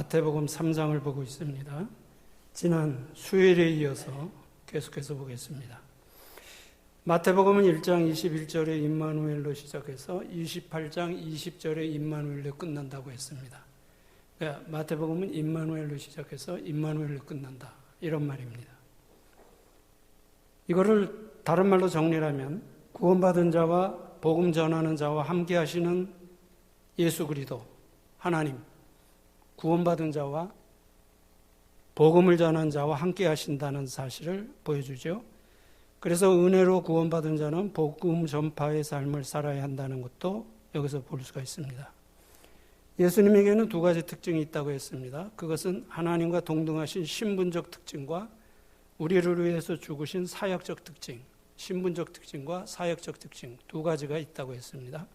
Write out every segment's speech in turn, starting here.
마태복음 3장을 보고 있습니다. 지난 수요일에 이어서 계속해서 보겠습니다. 마태복음은 1장 21절에 임마누엘로 시작해서 28장 20절에 임마누엘로 끝난다고 했습니다. 그러니까 마태복음은 임마누엘로 시작해서 임마누엘로 끝난다, 이런 말입니다. 이거를 다른 말로 정리하면 구원받은 자와 복음 전하는 자와 함께 하시는 예수 그리스도 하나님, 구원받은 자와 복음을 전하는 자와 함께 하신다는 사실을 보여주죠. 그래서 은혜로 구원받은 자는 복음 전파의 삶을 살아야 한다는 것도 여기서 볼 수가 있습니다. 예수님에게는 두 가지 특징이 있다고 했습니다. 그것은 하나님과 동등하신 신분적 특징과 우리를 위해서 죽으신 사역적 특징, 신분적 특징과 사역적 특징 두 가지가 있다고 했습니다.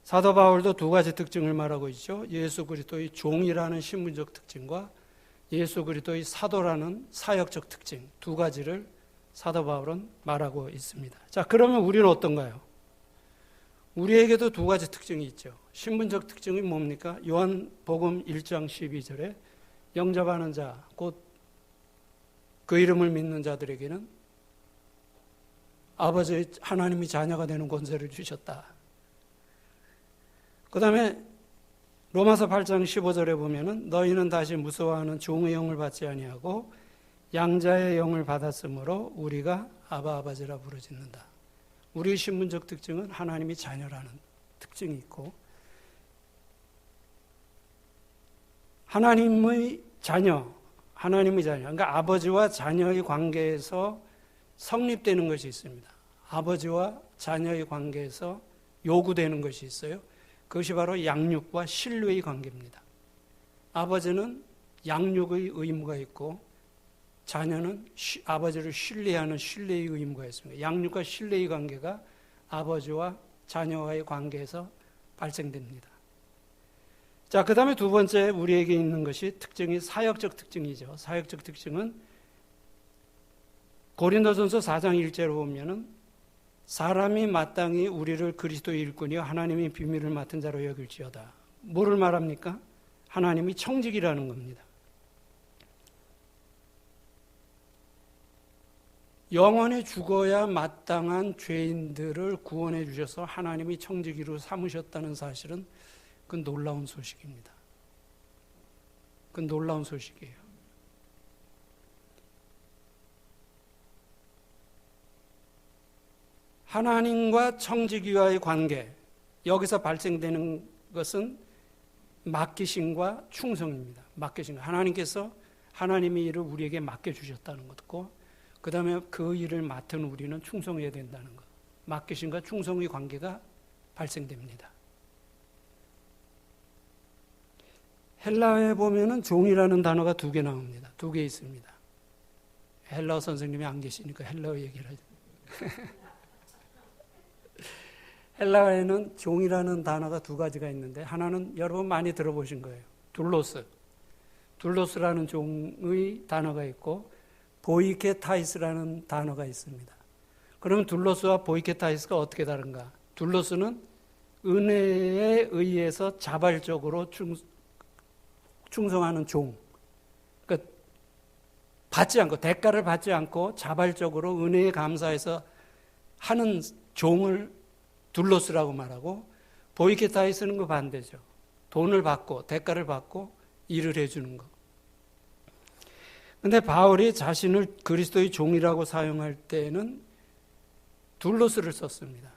사도 바울도 두 가지 특징을 말하고 있죠. 예수 그리스도의 종이라는 신분적 특징과 예수 그리스도의 사도라는 사역적 특징 두 가지를 사도 바울은 말하고 있습니다. 자, 그러면 우리는 어떤가요? 우리에게도 두 가지 특징이 있죠. 신분적 특징이 뭡니까? 요한복음 1장 12절에 영접하는 자, 곧 그 이름을 믿는 자들에게는 아버지 하나님이 자녀가 되는 권세를 주셨다. 그 다음에 로마서 8장 15절에 보면은 너희는 다시 무서워하는 종의 영을 받지 아니하고 양자의 영을 받았으므로 우리가 아바 아버지라 부르짖는다. 우리의 신분적 특징은 하나님이 자녀라는 특징이 있고 하나님의 자녀, 그러니까 아버지와 자녀의 관계에서 성립되는 것이 있습니다. 아버지와 자녀의 관계에서 요구되는 것이 있어요. 그것이 바로 양육과 신뢰의 관계입니다. 아버지는 양육의 의무가 있고 자녀는 아버지를 신뢰하는 신뢰의 의무가 있습니다. 양육과 신뢰의 관계가 아버지와 자녀와의 관계에서 발생됩니다. 자, 그 다음에 두 번째 우리에게 있는 것이 특징이 사역적 특징이죠. 사역적 특징은 고린도전서 4장 1절을 보면은 사람이 마땅히 우리를 그리스도의 일꾼이요 하나님의 비밀을 맡은 자로 여길지어다. 뭐를 말합니까? 하나님이 청직이라는 겁니다. 영원히 죽어야 마땅한 죄인들을 구원해 주셔서 하나님이 청지기로 삼으셨다는 사실은 그건 놀라운 소식입니다. 그건 놀라운 소식이에요. 하나님과 청지기와의 관계, 여기서 발생되는 것은 맡기심과 충성입니다. 맡기심. 하나님께서 하나님의 일을 우리에게 맡겨주셨다는 것고, 그 다음에 그 일을 맡은 우리는 충성해야 된다는 것. 맡기심과 충성의 관계가 발생됩니다. 헬라어에 보면은 종이라는 단어가 두 개 나옵니다. 두 개 있습니다. 헬라어 선생님이 안 계시니까 헬라어 얘기를 하죠. 헬라어에는 종이라는 단어가 두 가지가 있는데 하나는 여러분 많이 들어보신 거예요. 둘로스라는 종의 단어가 있고 보이케타이스라는 단어가 있습니다. 그러면 둘로스와 보이케타이스가 어떻게 다른가? 둘로스는 은혜에 의해서 자발적으로 충성하는 종. 그러니까 대가를 받지 않고 자발적으로 은혜에 감사해서 하는 종을 둘로스라고 말하고, 보이케타이스는 그 반대죠. 돈을 받고 대가를 받고 일을 해주는 것. 그런데 바울이 자신을 그리스도의 종이라고 사용할 때는 둘로스를 썼습니다.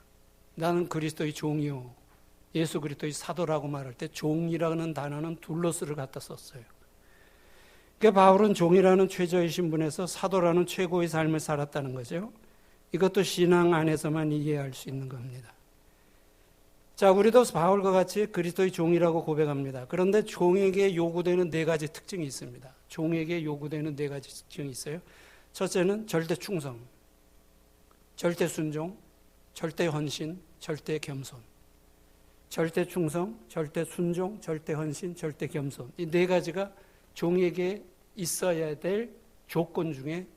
나는 그리스도의 종이요 예수 그리스도의 사도라고 말할 때 종이라는 단어는 둘로스를 갖다 썼어요. 그러니까 바울은 종이라는 최저의 신분에서 사도라는 최고의 삶을 살았다는 거죠. 이것도 신앙 안에서만 이해할 수 있는 겁니다. 자, 우리도 바울과 같이 그리스도의 종이라고 고백합니다. 그런데 종에게 요구되는 네 가지 특징이 있습니다. 종에게 요구되는 네 가지 특징이 있어요. 첫째는 절대 충성, 절대 순종, 절대 헌신, 절대 겸손. 절대 충성, 절대 순종, 절대 헌신, 절대 겸손. 이 네 가지가 종에게 있어야 될 조건 중에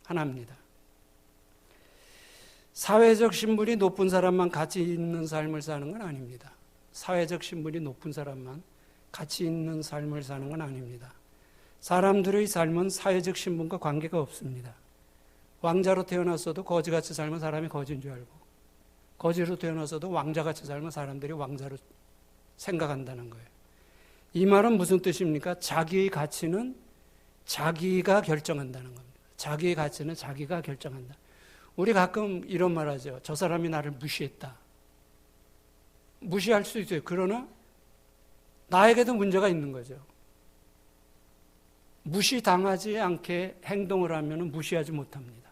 하나입니다. 사회적 신분이 높은 사람만 가치 있는 삶을 사는 건 아닙니다. 사회적 신분이 높은 사람만 가치 있는 삶을 사는 건 아닙니다. 사람들의 삶은 사회적 신분과 관계가 없습니다. 왕자로 태어났어도 거지같이 살면 사람이 거지인 줄 알고, 거지로 태어났어도 왕자같이 살면 사람들이 왕자로 생각한다는 거예요. 이 말은 무슨 뜻입니까? 자기의 가치는 자기가 결정한다는 겁니다. 자기의 가치는 자기가 결정한다. 우리 가끔 이런 말 하죠. 저 사람이 나를 무시했다. 무시할 수 있어요. 그러나 나에게도 문제가 있는 거죠. 무시당하지 않게 행동을 하면 무시하지 못합니다.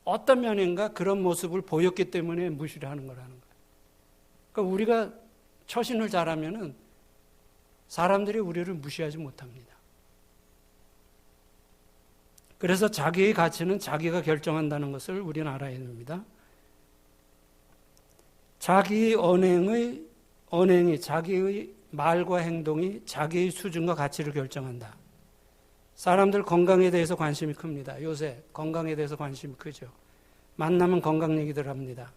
어떤 면인가 그런 모습을 보였기 때문에 무시를 하는 거라는 거예요. 그러니까 우리가 처신을 잘하면 사람들이 우리를 무시하지 못합니다. 그래서 자기의 가치는 자기가 결정한다는 것을 우리는 알아야 됩니다. 자기의 언행이 자기의 말과 행동이 자기의 수준과 가치를 결정한다. 사람들 건강에 대해서 관심이 큽니다. 요새 건강에 대해서 관심이 크죠. 만나면 건강 얘기들 합니다.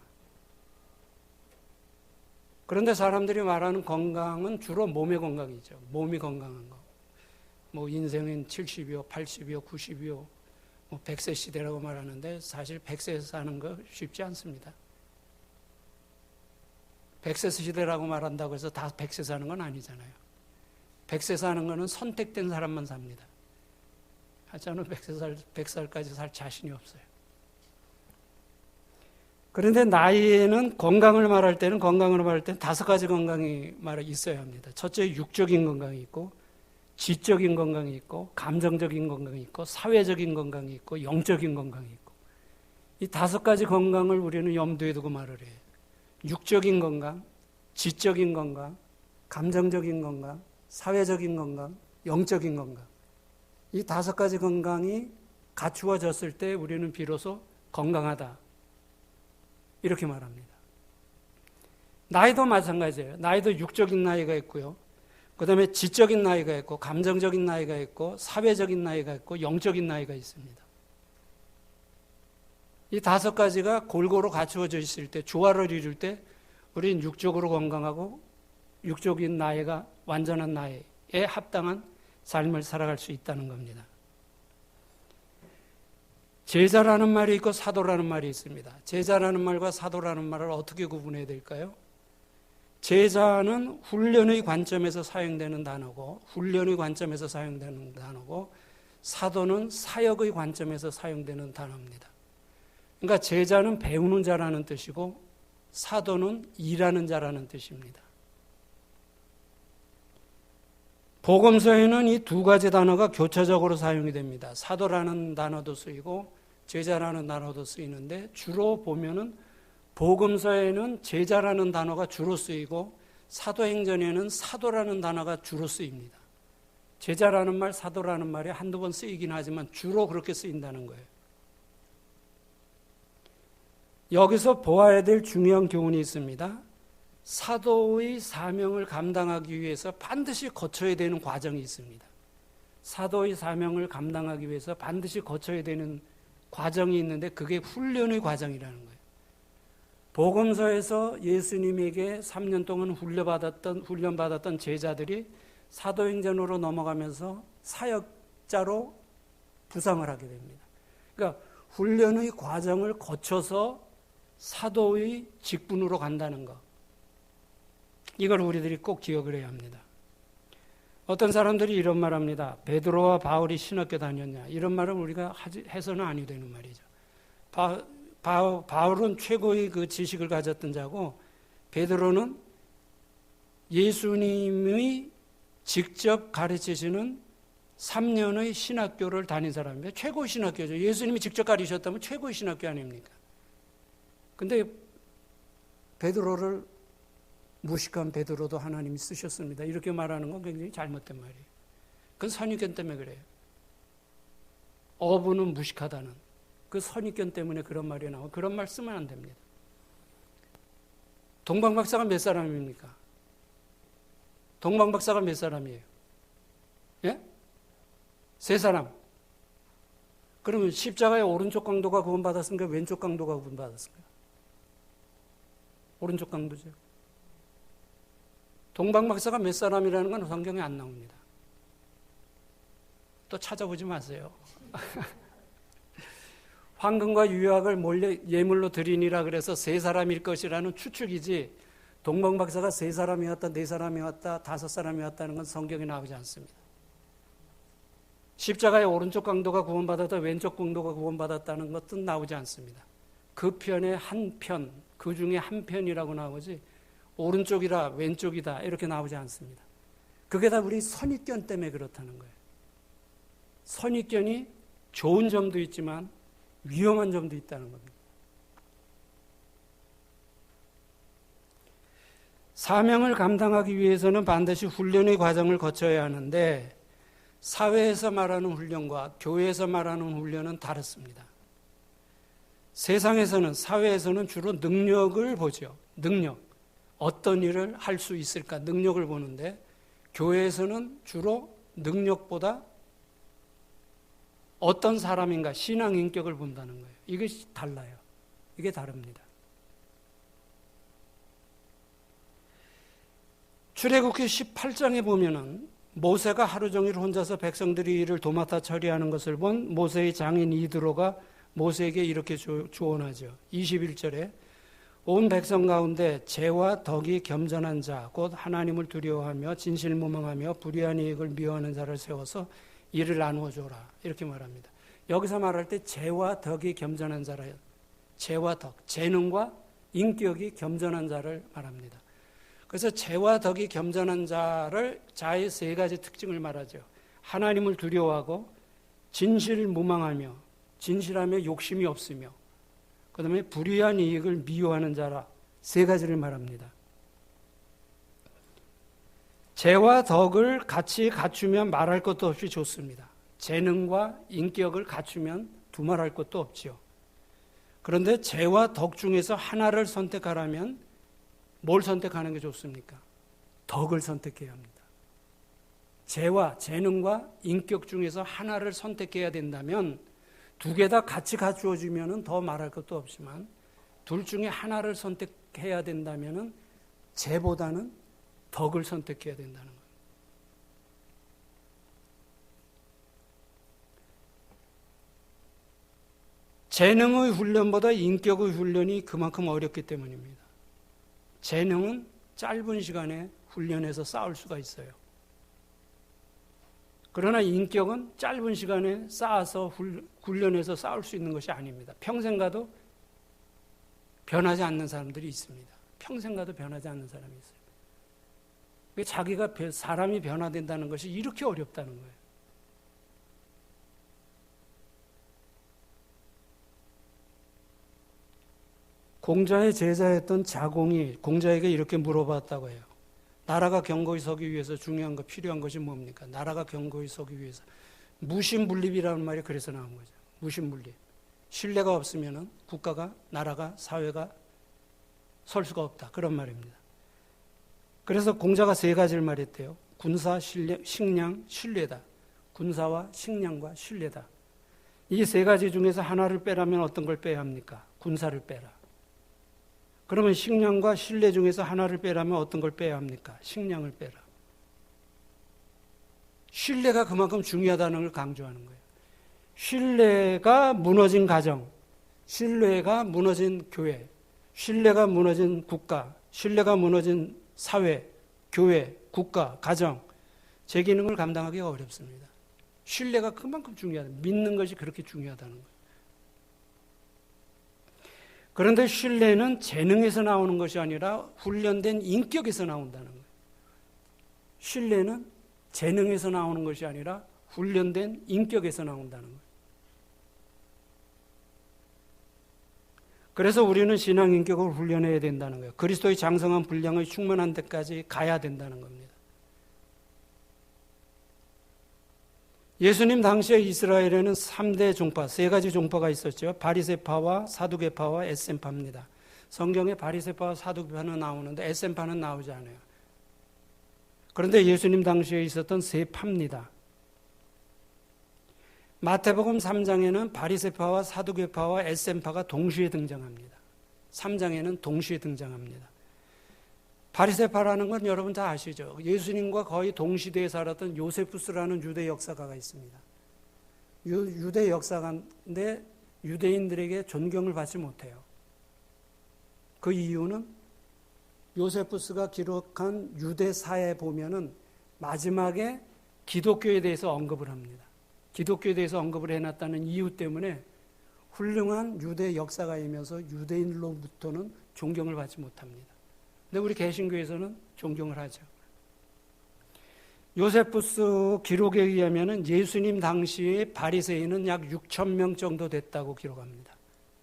그런데 사람들이 말하는 건강은 주로 몸의 건강이죠. 몸이 건강한 거. 뭐 인생은 70이요, 80이요, 90이요, 뭐 100세 시대라고 말하는데 사실 100세 사는 거 쉽지 않습니다. 100세 시대라고 말한다고 해서 다 100세 사는 건 아니잖아요. 100세 사는 거는 선택된 사람만 삽니다. 저는 100살까지 살 자신이 없어요. 그런데 나이에는 건강을 말할 때는 5가지 건강이 있어야 합니다. 첫째, 육적인 건강이 있고, 지적인 건강이 있고, 감정적인 건강이 있고, 사회적인 건강이 있고, 영적인 건강이 있고, 이 5가지 건강을 우리는 염두에 두고 말을 해요. 육적인 건강, 지적인 건강, 감정적인 건강, 사회적인 건강, 영적인 건강. 이 5가지 건강이 갖추어졌을 때 우리는 비로소 건강하다. 이렇게 말합니다. 나이도 마찬가지예요. 나이도 육적인 나이가 있고요. 그 다음에 지적인 나이가 있고, 감정적인 나이가 있고, 사회적인 나이가 있고, 영적인 나이가 있습니다. 이 5가지가 골고루 갖추어져 있을 때, 조화를 이룰 때, 우리는 육적으로 건강하고, 육적인 나이가 완전한 나이에 합당한 삶을 살아갈 수 있다는 겁니다. 제자라는 말이 있고 사도라는 말이 있습니다. 제자라는 말과 사도라는 말을 어떻게 구분해야 될까요? 제자는 훈련의 관점에서 사용되는 단어고, 사도는 사역의 관점에서 사용되는 단어입니다. 그러니까 제자는 배우는 자라는 뜻이고, 사도는 일하는 자라는 뜻입니다. 복음서에는 이 2가지 단어가 교차적으로 사용이 됩니다. 사도라는 단어도 쓰이고 제자라는 단어도 쓰이는데, 주로 보면은 복음서에는 제자라는 단어가 주로 쓰이고 사도행전에는 사도라는 단어가 주로 쓰입니다. 제자라는 말, 사도라는 말이 한두 번 쓰이긴 하지만 주로 그렇게 쓰인다는 거예요. 여기서 보아야 될 중요한 교훈이 있습니다. 사도의 사명을 감당하기 위해서 반드시 거쳐야 되는 과정이 있습니다. 사도의 사명을 감당하기 위해서 반드시 거쳐야 되는 과정이 있는데, 그게 훈련의 과정이라는 거예요. 복음서에서 예수님에게 3년 동안 훈련받았던 제자들이 사도행전으로 넘어가면서 사역자로 부상을 하게 됩니다. 그러니까 훈련의 과정을 거쳐서 사도의 직분으로 간다는 것. 이걸 우리들이 꼭 기억을 해야 합니다. 어떤 사람들이 이런 말 합니다. 베드로와 바울이 신학교 다녔냐. 이런 말은 우리가 해서는 아니 되는 말이죠. 바울은 최고의 그 지식을 가졌던 자고, 베드로는 예수님이 직접 가르치시는 3년의 신학교를 다닌 사람입니다. 최고의 신학교죠. 예수님이 직접 가르치셨다면 최고의 신학교 아닙니까? 근데 베드로를 무식한 베드로도 하나님이 쓰셨습니다. 이렇게 말하는 건 굉장히 잘못된 말이에요. 그건 선입견 때문에 그래요. 어부는 무식하다는 그 선입견 때문에 그런 말이 나오고, 그런 말 쓰면 안 됩니다. 동방박사가 몇 사람입니까? 동방박사가 몇 사람이에요? 예? 3사람. 그러면 십자가의 오른쪽 강도가 구원받았습니까? 왼쪽 강도가 구원받았습니까? 오른쪽 강도죠. 동방박사가 몇 사람이라는 건 성경에 안 나옵니다. 또 찾아보지 마세요. 황금과 유약을 몰래 예물로 드리니라 그래서 3사람일 것이라는 추측이지 동방박사가 3사람이었다, 4사람이었다, 5사람이었다는 건 성경에 나오지 않습니다. 십자가의 오른쪽 강도가 구원받았다, 왼쪽 강도가 구원받았다는 것은 나오지 않습니다. 그 편의 한 편, 그 중에 한 편이라고 나오지 오른쪽이라 왼쪽이다 이렇게 나오지 않습니다. 그게 다 우리 선입견 때문에 그렇다는 거예요. 선입견이 좋은 점도 있지만 위험한 점도 있다는 겁니다. 사명을 감당하기 위해서는 반드시 훈련의 과정을 거쳐야 하는데 사회에서 말하는 훈련과 교회에서 말하는 훈련은 다릅니다. 세상에서는, 사회에서는 주로 능력을 보죠. 능력. 어떤 일을 할 수 있을까 능력을 보는데 교회에서는 주로 능력보다 어떤 사람인가 신앙 인격을 본다는 거예요. 이게 달라요. 이게 다릅니다. 출애굽기 18장에 보면은 모세가 하루 종일 혼자서 백성들이 일을 도맡아 처리하는 것을 본 모세의 장인 이드로가 모세에게 이렇게 조언하죠. 21절에 온 백성 가운데 재와 덕이 겸전한 자, 곧 하나님을 두려워하며 진실무망하며 불의한 이익을 미워하는 자를 세워서 일을 나누어 줘라. 이렇게 말합니다. 여기서 말할 때 재와 덕이 겸전한 자라요. 재와 덕, 재능과 인격이 겸전한 자를 말합니다. 그래서 재와 덕이 겸전한 자의 3가지 특징을 말하죠. 하나님을 두려워하고 진실무망하며, 진실하며 욕심이 없으며, 그 다음에 불의한 이익을 미워하는 자라 3가지를 말합니다. 재와 덕을 같이 갖추면 말할 것도 없이 좋습니다. 재능과 인격을 갖추면 두말할 것도 없지요. 그런데 재와 덕 중에서 하나를 선택하라면 뭘 선택하는 게 좋습니까? 덕을 선택해야 합니다. 재와 재능과 인격 중에서 하나를 선택해야 된다면 2개 다 같이 갖추어지면 더 말할 것도 없지만 둘 중에 하나를 선택해야 된다면 재보다는 덕을 선택해야 된다는 거예요. 재능의 훈련보다 인격의 훈련이 그만큼 어렵기 때문입니다. 재능은 짧은 시간에 훈련해서 쌓을 수가 있어요. 그러나 인격은 짧은 시간에 쌓아서 훈련해서 쌓을 수 있는 것이 아닙니다. 평생 가도 변하지 않는 사람들이 있습니다. 평생 가도 변하지 않는 사람이 있어요. 자기가 사람이 변화된다는 것이 이렇게 어렵다는 거예요. 공자의 제자였던 자공이 공자에게 이렇게 물어봤다고 해요. 나라가 견고히 서기 위해서 중요한 것, 필요한 것이 뭡니까? 나라가 견고히 서기 위해서. 무신분립이라는 말이 그래서 나온 거죠. 무신분립. 신뢰가 없으면 국가가, 나라가, 사회가 설 수가 없다. 그런 말입니다. 그래서 공자가 3가지를 말했대요. 군사, 식량, 신뢰다. 군사와 식량과 신뢰다. 이 3가지 중에서 하나를 빼라면 어떤 걸 빼야 합니까? 군사를 빼라. 그러면 식량과 신뢰 중에서 하나를 빼라면 어떤 걸 빼야 합니까? 식량을 빼라. 신뢰가 그만큼 중요하다는 걸 강조하는 거예요. 신뢰가 무너진 가정, 신뢰가 무너진 교회, 신뢰가 무너진 국가, 신뢰가 무너진 사회, 교회, 국가, 가정, 제 기능을 감당하기가 어렵습니다. 신뢰가 그만큼 중요하다. 믿는 것이 그렇게 중요하다는 거예요. 그런데 신뢰는 재능에서 나오는 것이 아니라 훈련된 인격에서 나온다는 거예요. 신뢰는 재능에서 나오는 것이 아니라 훈련된 인격에서 나온다는 거예요. 그래서 우리는 신앙 인격을 훈련해야 된다는 거예요. 그리스도의 장성한 분량의 충만한 데까지 가야 된다는 겁니다. 예수님 당시에 이스라엘에는 3대 종파, 3가지 종파가 있었죠. 바리새파와 사두개파와 에센파입니다. 성경에 바리새파와 사두개파는 나오는데 에센파는 나오지 않아요. 그런데 예수님 당시에 있었던 3파입니다. 마태복음 3장에는 바리새파와 사두개파와 에센파가 동시에 등장합니다. 3장에는 동시에 등장합니다. 바리새파라는 건 여러분 다 아시죠? 예수님과 거의 동시대에 살았던 요세푸스라는 유대 역사가가 있습니다. 유대 역사가인데 유대인들에게 존경을 받지 못해요. 그 이유는 요세푸스가 기록한 유대사에 보면은 마지막에 기독교에 대해서 언급을 합니다. 기독교에 대해서 언급을 해놨다는 이유 때문에 훌륭한 유대 역사가이면서 유대인으로부터는 존경을 받지 못합니다. 근데 우리 개신교에서는 존경을 하죠. 요세푸스 기록에 의하면 예수님 당시에 바리새인은 약 6천 명 정도 됐다고 기록합니다.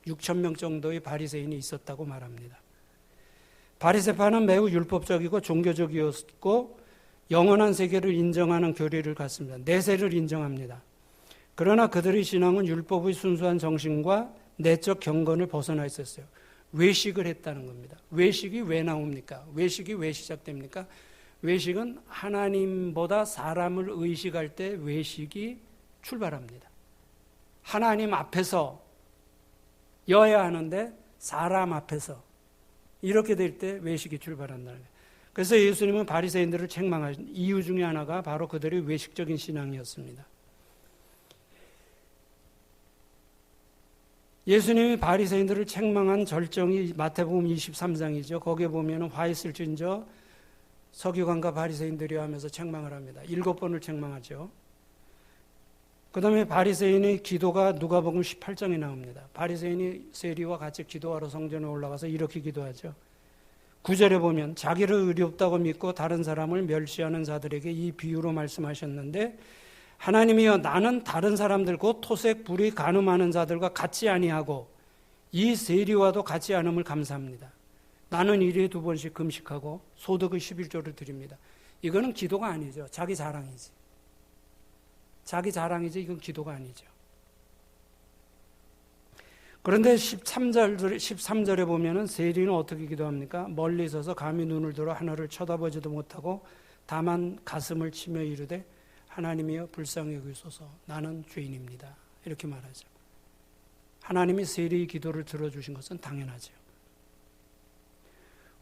6천 명 정도의 바리새인이 있었다고 말합니다. 바리새파는 매우 율법적이고 종교적이었고 영원한 세계를 인정하는 교리를 갖습니다. 내세를 인정합니다. 그러나 그들의 신앙은 율법의 순수한 정신과 내적 경건을 벗어나 있었어요. 외식을 했다는 겁니다. 외식이 왜 나옵니까? 외식이 왜 시작됩니까? 외식은 하나님보다 사람을 의식할 때 외식이 출발합니다. 하나님 앞에서 여야 하는데 사람 앞에서 이렇게 될 때 외식이 출발한다는 거예요. 그래서 예수님은 바리새인들을 책망하신 이유 중에 하나가 바로 그들의 외식적인 신앙이었습니다. 예수님이 바리새인들을 책망한 절정이 마태복음 23장이죠. 거기에 보면 화 있을진저 서기관과 바리새인들이 하면서 책망을 합니다. 7번을 책망하죠. 그 다음에 바리새인의 기도가 누가복음 18장에 나옵니다. 바리새인이 세리와 같이 기도하러 성전에 올라가서 이렇게 기도하죠. 9절에 보면 자기를 의롭다고 믿고 다른 사람을 멸시하는 자들에게 이 비유로 말씀하셨는데 하나님이여 나는 다른 사람들 곧 토색 불의 간음하는 자들과 같이 아니하고 이 세리와도 같이 않음을 감사합니다. 나는 일에 2번씩 금식하고 소득의 11조를 드립니다. 이거는 기도가 아니죠. 자기 자랑이지. 자기 자랑이지 이건 기도가 아니죠. 그런데 13절에 보면은 세리는 어떻게 기도합니까? 멀리 서서 감히 눈을 들어 하늘을 쳐다보지도 못하고 다만 가슴을 치며 이르되 하나님이여 불쌍히 여기소서 나는 죄인입니다. 이렇게 말하죠. 하나님이 세리의 기도를 들어주신 것은 당연하죠.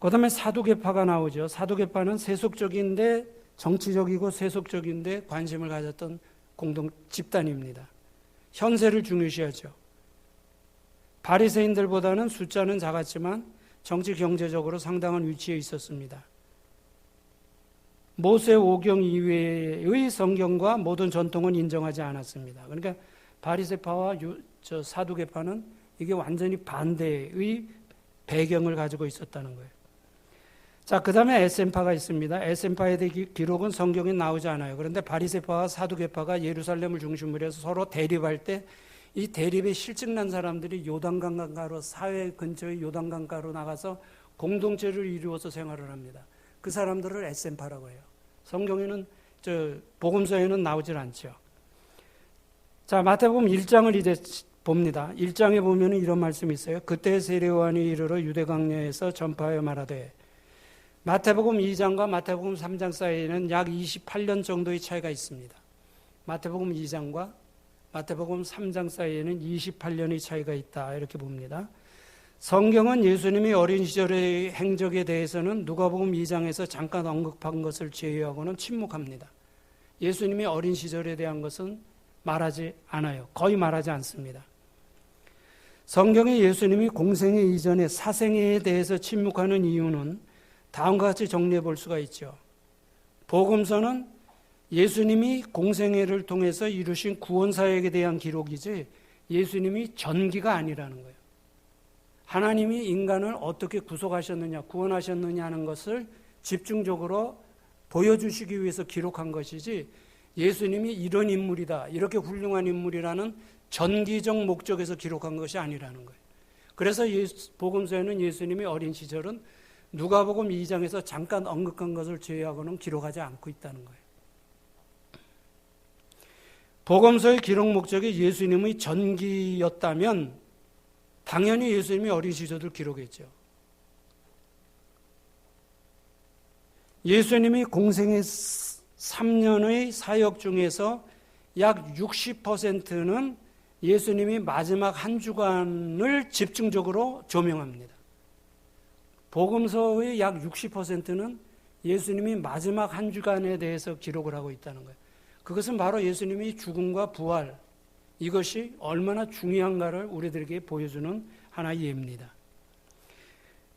그 다음에 사두개파가 나오죠. 사두개파는 세속적인데 정치적이고 세속적인데 관심을 가졌던 공동 집단입니다. 현세를 중요시하죠. 바리새인들보다는 숫자는 작았지만 정치 경제적으로 상당한 위치에 있었습니다. 모세 오경 이외의 성경과 모든 전통은 인정하지 않았습니다. 그러니까 바리새파와 사두개파는 이게 완전히 반대의 배경을 가지고 있었다는 거예요. 자, 그 다음에 에센파가 있습니다. 에센파에 대한 기록은 성경에 나오지 않아요. 그런데 바리새파와 사두개파가 예루살렘을 중심으로 해서 서로 대립할 때 이 대립에 실증난 사람들이 요단강가로 사회 근처의 요단강가로 나가서 공동체를 이루어서 생활을 합니다. 그 사람들을 에센파라고 해요. 성경에는 복음서에는 나오질 않죠. 자, 마태복음 1장을 이제 봅니다. 1장에 보면 이런 말씀이 있어요. 그때 세례요한이 이르러 유대 광야에서 전파하여 말하되 마태복음 2장과 마태복음 3장 사이에는 약 28년 정도의 차이가 있습니다. 마태복음 2장과 마태복음 3장 사이에는 28년의 차이가 있다 이렇게 봅니다. 성경은 예수님이 어린 시절의 행적에 대해서는 누가복음 2장에서 잠깐 언급한 것을 제외하고는 침묵합니다. 예수님이 어린 시절에 대한 것은 말하지 않아요. 거의 말하지 않습니다. 성경에 예수님이 공생애 이전의 사생애에 대해서 침묵하는 이유는 다음과 같이 정리해 볼 수가 있죠. 복음서는 예수님이 공생애를 통해서 이루신 구원사역에 대한 기록이지 예수님이 전기가 아니라는 거예요. 하나님이 인간을 어떻게 구속하셨느냐, 구원하셨느냐 하는 것을 집중적으로 보여주시기 위해서 기록한 것이지 예수님이 이런 인물이다, 이렇게 훌륭한 인물이라는 전기적 목적에서 기록한 것이 아니라는 거예요. 그래서 복음서에는 예수님이 어린 시절은 누가복음 2장에서 잠깐 언급한 것을 제외하고는 기록하지 않고 있다는 거예요. 복음서의 기록 목적이 예수님의 전기였다면 당연히 예수님이 어린 시절을 기록했죠. 예수님이 공생의 3년의 사역 중에서 약 60%는 예수님이 마지막 한 주간을 집중적으로 조명합니다. 복음서의 약 60%는 예수님이 마지막 한 주간에 대해서 기록을 하고 있다는 거예요. 그것은 바로 예수님이 죽음과 부활, 이것이 얼마나 중요한가를 우리들에게 보여주는 하나의 예입니다.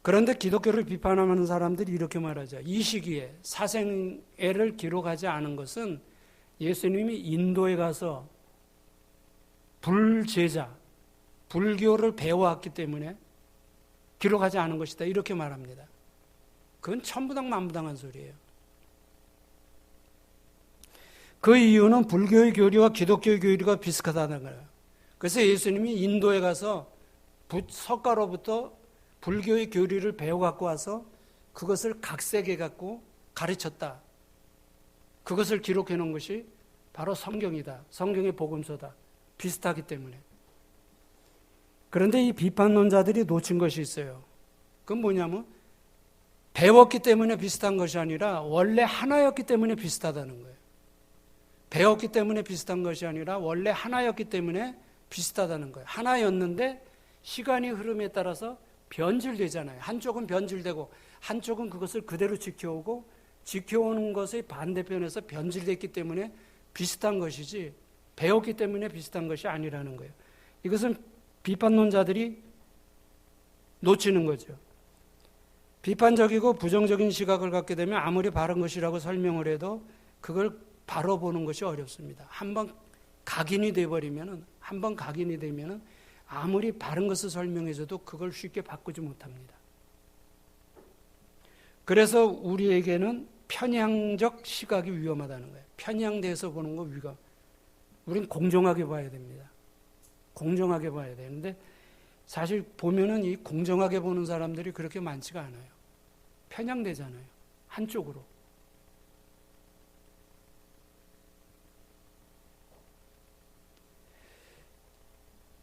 그런데 기독교를 비판하는 사람들이 이렇게 말하죠. 이 시기에 사생애를 기록하지 않은 것은 예수님이 인도에 가서 불제자, 불교를 배워왔기 때문에 기록하지 않은 것이다. 이렇게 말합니다. 그건 천부당만부당한 소리예요. 그 이유는 불교의 교리와 기독교의 교리가 비슷하다는 거예요. 그래서 예수님이 인도에 가서 석가로부터 불교의 교리를 배워갖고 와서 그것을 각색해 갖고 가르쳤다. 그것을 기록해 놓은 것이 바로 성경이다. 성경의 복음서다. 비슷하기 때문에. 그런데 이 비판론자들이 놓친 것이 있어요. 그건 뭐냐면 배웠기 때문에 비슷한 것이 아니라 원래 하나였기 때문에 비슷하다는 거예요. 배웠기 때문에 비슷한 것이 아니라 원래 하나였기 때문에 비슷하다는 거예요. 하나였는데 시간이 흐름에 따라서 변질되잖아요. 한쪽은 변질되고 한쪽은 그것을 그대로 지켜오고 지켜오는 것의 반대편에서 변질됐기 때문에 비슷한 것이지 배웠기 때문에 비슷한 것이 아니라는 거예요. 이것은 비판론자들이 놓치는 거죠. 비판적이고 부정적인 시각을 갖게 되면 아무리 바른 것이라고 설명을 해도 그걸 바로 보는 것이 어렵습니다. 한번 각인이 되면은 아무리 바른 것을 설명해줘도 그걸 쉽게 바꾸지 못합니다. 그래서 우리에게는 편향적 시각이 위험하다는 거예요. 편향돼서 보는 거 위험. 우린 공정하게 봐야 됩니다. 공정하게 봐야 되는데 사실 보면은 이 공정하게 보는 사람들이 그렇게 많지가 않아요. 편향되잖아요. 한쪽으로.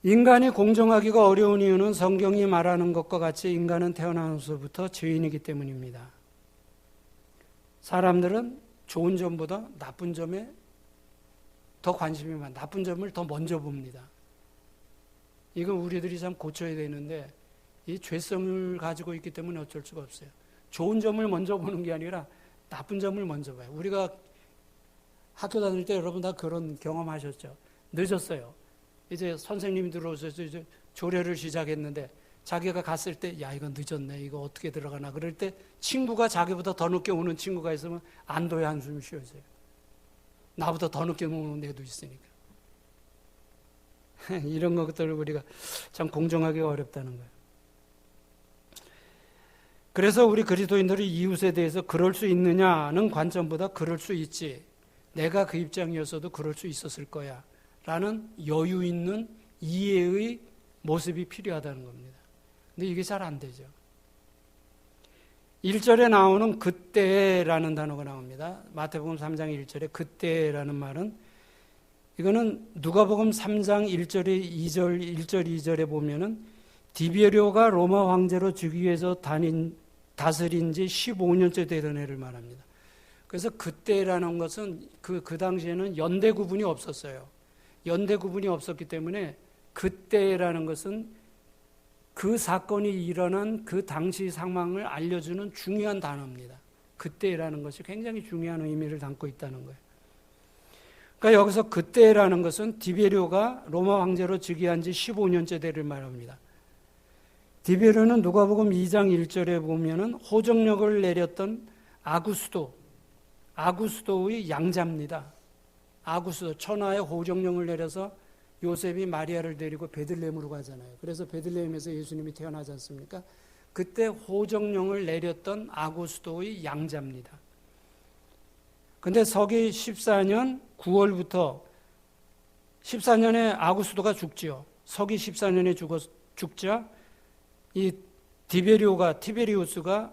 인간이 공정하기가 어려운 이유는 성경이 말하는 것과 같이 인간은 태어나면서부터 죄인이기 때문입니다. 사람들은 좋은 점보다 나쁜 점에 더 관심이 많아요. 나쁜 점을 더 먼저 봅니다. 이건 우리들이 참 고쳐야 되는데 이 죄성을 가지고 있기 때문에 어쩔 수가 없어요. 좋은 점을 먼저 보는 게 아니라 나쁜 점을 먼저 봐요. 우리가 학교 다닐 때 여러분 다 그런 경험하셨죠? 늦었어요. 이제 선생님이 들어오셔서 이제 조례를 시작했는데 자기가 갔을 때 야 이거 늦었네. 이거 어떻게 들어가나. 그럴 때 친구가 자기보다 더 늦게 오는 친구가 있으면 안도의 한숨 쉬어져요. 나보다 더 늦게 오는 애도 있으니까. 이런 것들을 우리가 참 공정하기가 어렵다는 거예요. 그래서 우리 그리스도인들이 이웃에 대해서 그럴 수 있느냐는 관점보다 그럴 수 있지. 내가 그 입장이었어도 그럴 수 있었을 거야. 라는 여유 있는 이해의 모습이 필요하다는 겁니다. 근데 이게 잘 안 되죠. 1절에 나오는 그때라는 단어가 나옵니다. 마태복음 3장 1절에 그때라는 말은 이거는 누가복음 3장 1절에 1절 2절에 보면은 디베료가 로마 황제로 즉위 위해서 다스린 지 15년째 되던 해를 말합니다. 그래서 그때라는 것은 그 당시에는 연대 구분이 없었어요. 연대 구분이 없었기 때문에 그때라는 것은 그 사건이 일어난 그 당시 상황을 알려주는 중요한 단어입니다. 그때라는 것이 굉장히 중요한 의미를 담고 있다는 거예요. 그러니까 여기서 그때라는 것은 디베료가 로마 황제로 즉위한 지 15년째 되를 말합니다. 디베료는 누가복음 2장 1절에 보면은 호정력을 내렸던 아구스도의 양자입니다. 아구스도 천하의 호정령을 내려서 요셉이 마리아를 데리고 베들레헴으로 가잖아요. 그래서 베들레헴에서 예수님이 태어나지 않습니까? 그때 호정령을 내렸던 아구스도의 양자입니다. 근데 서기 14년 9월부터 14년에 아구스도가 죽지요. 서기 14년에 죽자 이 티베리우스가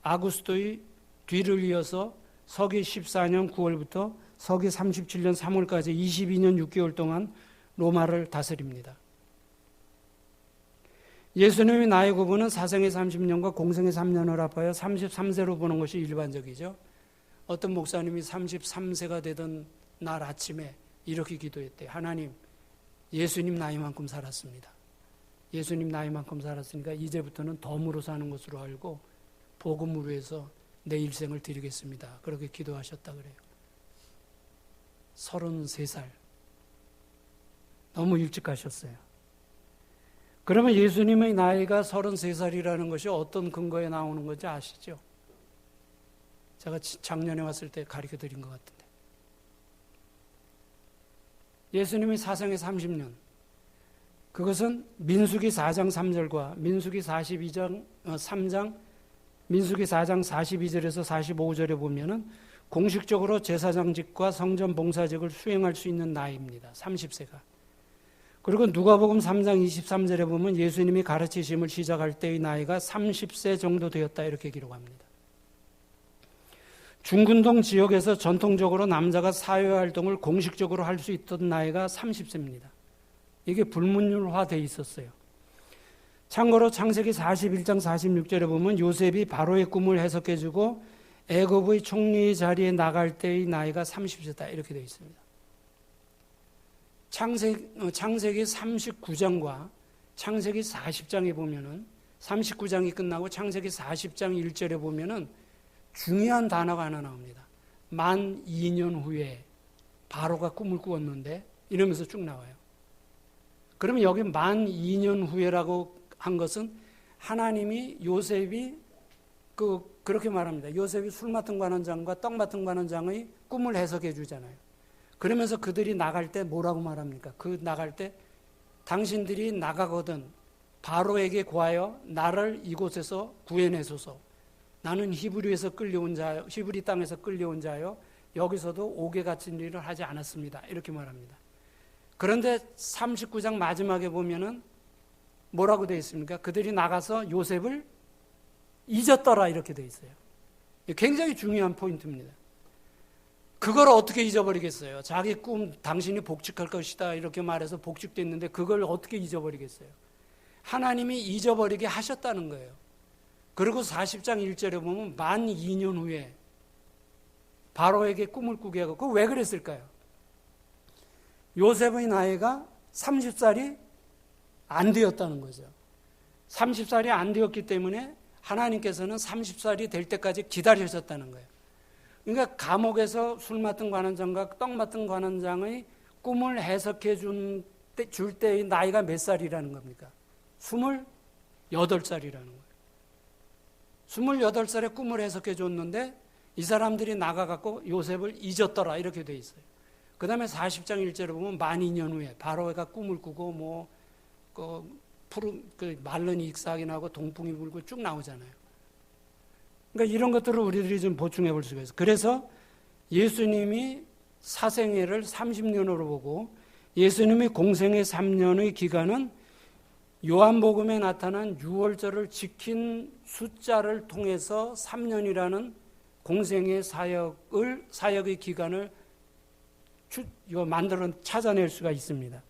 아구스도의 뒤를 이어서 서기 14년 9월부터 서기 37년 3월까지 22년 6개월 동안 로마를 다스립니다. 예수님이 나이 구분은 사생의 30년과 공생의 3년을 합하여 33세로 보는 것이 일반적이죠. 어떤 목사님이 33세가 되던 날 아침에 이렇게 기도했대요. 하나님, 예수님 나이만큼 살았습니다. 예수님 나이만큼 살았으니까 이제부터는 덤으로 사는 것으로 알고 복음을 위해서 내 일생을 드리겠습니다. 그렇게 기도하셨다 그래요. 33살. 너무 일찍 가셨어요. 그러면 예수님의 나이가 33살이라는 것이 어떤 근거에 나오는 건지 아시죠? 제가 작년에 왔을 때 가르쳐 드린 것 같은데. 예수님이 사생애 30년. 그것은 민수기 4장 3절과 민수기 42장 3장 민수기 4장 42절에서 45절에 보면은 공식적으로 제사장직과 성전 봉사직을 수행할 수 있는 나이입니다. 30세가. 그리고 누가복음 3장 23절에 보면 예수님이 가르치심을 시작할 때의 나이가 30세 정도 되었다 이렇게 기록합니다. 중근동 지역에서 전통적으로 남자가 사회활동을 공식적으로 할 수 있던 나이가 30세입니다. 이게 불문율화되어 있었어요. 참고로 창세기 41장 46절에 보면 요셉이 바로의 꿈을 해석해주고 애굽의 총리 자리에 나갈 때의 나이가 30세다 이렇게 되어 있습니다. 창세기 39장과 창세기 40장에 보면은 39장이 끝나고 창세기 40장 1절에 보면은 중요한 단어가 하나 나옵니다. 만 2년 후에 바로가 꿈을 꾸었는데 이러면서 쭉 나와요. 그러면 여기 만 2년 후에라고 한 것은 하나님이 요셉이 그렇게 말합니다. 요셉이 술 맡은 관원장과 떡 맡은 관원장의 꿈을 해석해 주잖아요. 그러면서 그들이 나갈 때 뭐라고 말합니까? 나갈 때 당신들이 나가거든 바로에게 구하여 나를 이곳에서 구해내소서. 나는 히브리에서 끌려온 자요, 히브리 땅에서 끌려온 자요. 여기서도 옥에 갇힌 일을 하지 않았습니다. 이렇게 말합니다. 그런데 39장 마지막에 보면은 뭐라고 되어 있습니까? 그들이 나가서 요셉을 잊었더라 이렇게 되어 있어요. 굉장히 중요한 포인트입니다. 그걸 어떻게 잊어버리겠어요? 자기 꿈 당신이 복직할 것이다 이렇게 말해서 복직됐는데 그걸 어떻게 잊어버리겠어요? 하나님이 잊어버리게 하셨다는 거예요. 그리고 40장 1절에 보면 만 2년 후에 바로에게 꿈을 꾸게 하고 그거 왜 그랬을까요? 요셉의 나이가 30살이 안 되었다는 거죠. 30살이 안 되었기 때문에 하나님께서는 30살이 될 때까지 기다리셨다는 거예요. 그러니까 감옥에서 술 맡은 관원장과 떡 맡은 관원장의 꿈을 해석해 줄 때의 나이가 몇 살이라는 겁니까? 28살이라는 거예요. 28살에 꿈을 해석해 줬는데 이 사람들이 나가갖고 요셉을 잊었더라 이렇게 돼 있어요. 그 다음에 40장 1절에 보면 만 2년 후에 바로가 꿈을 꾸고 말른 익사하게 나고 동풍이 불고 쭉 나오잖아요. 그러니까 이런 것들을 우리들이 좀 보충해 볼 수가 있어요. 그래서 예수님이 사생애를 30년으로 보고 예수님이 공생애 3년의 기간은 요한복음에 나타난 6월절을 지킨 숫자를 통해서 3년이라는 공생애 사역의 기간을 찾아낼 수가 있습니다.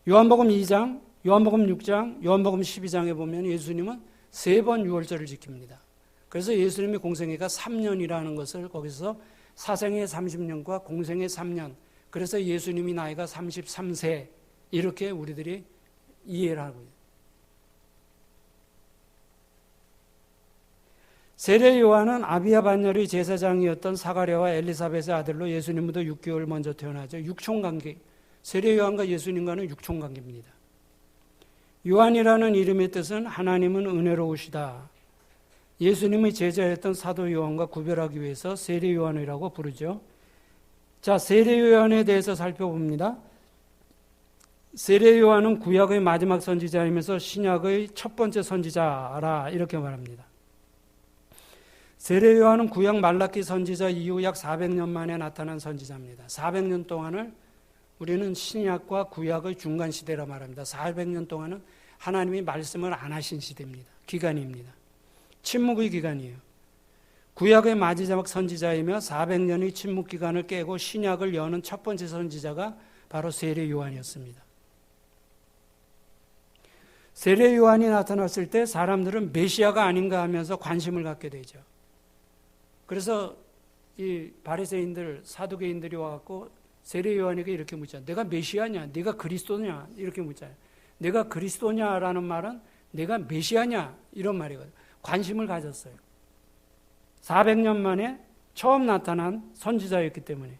요한복음 2장, 요한복음 6장, 요한복음 12장에 보면 예수님은 3번 6월절을 지킵니다. 그래서 예수님의 공생애가 3년이라는 것을 거기서 사생애 30년과 공생애 3년, 그래서 예수님이 나이가 33세 이렇게 우리들이 이해를 하고 있어요. 세례 요한은 아비야 반열의 제사장이었던 사가랴와 엘리사벳의 아들로 예수님보다 6개월 먼저 태어나죠. 육촌관계. 세례 요한과 예수님과는 육촌관계입니다. 요한이라는 이름의 뜻은 하나님은 은혜로우시다. 예수님의 제자였던 사도 요한과 구별하기 위해서 세례 요한이라고 부르죠. 자, 세례 요한에 대해서 살펴봅니다. 세례 요한은 구약의 마지막 선지자이면서 신약의 첫 번째 선지자라 이렇게 말합니다. 세례 요한은 구약 말라기 선지자 이후 약 400년 만에 나타난 선지자입니다. 400년 동안을 우리는 신약과 구약의 중간 시대라 말합니다. 400년 동안은 하나님이 말씀을 안 하신 시대입니다. 기간입니다. 침묵의 기간이에요. 구약의 마지막 선지자이며 400년의 침묵 기간을 깨고 신약을 여는 첫 번째 선지자가 바로 세례 요한이었습니다. 세례 요한이 나타났을 때 사람들은 메시아가 아닌가 하면서 관심을 갖게 되죠. 그래서 이 바리새인들, 사두개인들이 와갖고 세례 요한에게 이렇게 묻잖아요. 내가 메시아냐? 네가 그리스도냐? 이렇게 묻잖아요. 내가 그리스도냐라는 말은 내가 메시아냐? 이런 말이거든요. 관심을 가졌어요. 400년 만에 처음 나타난 선지자였기 때문에.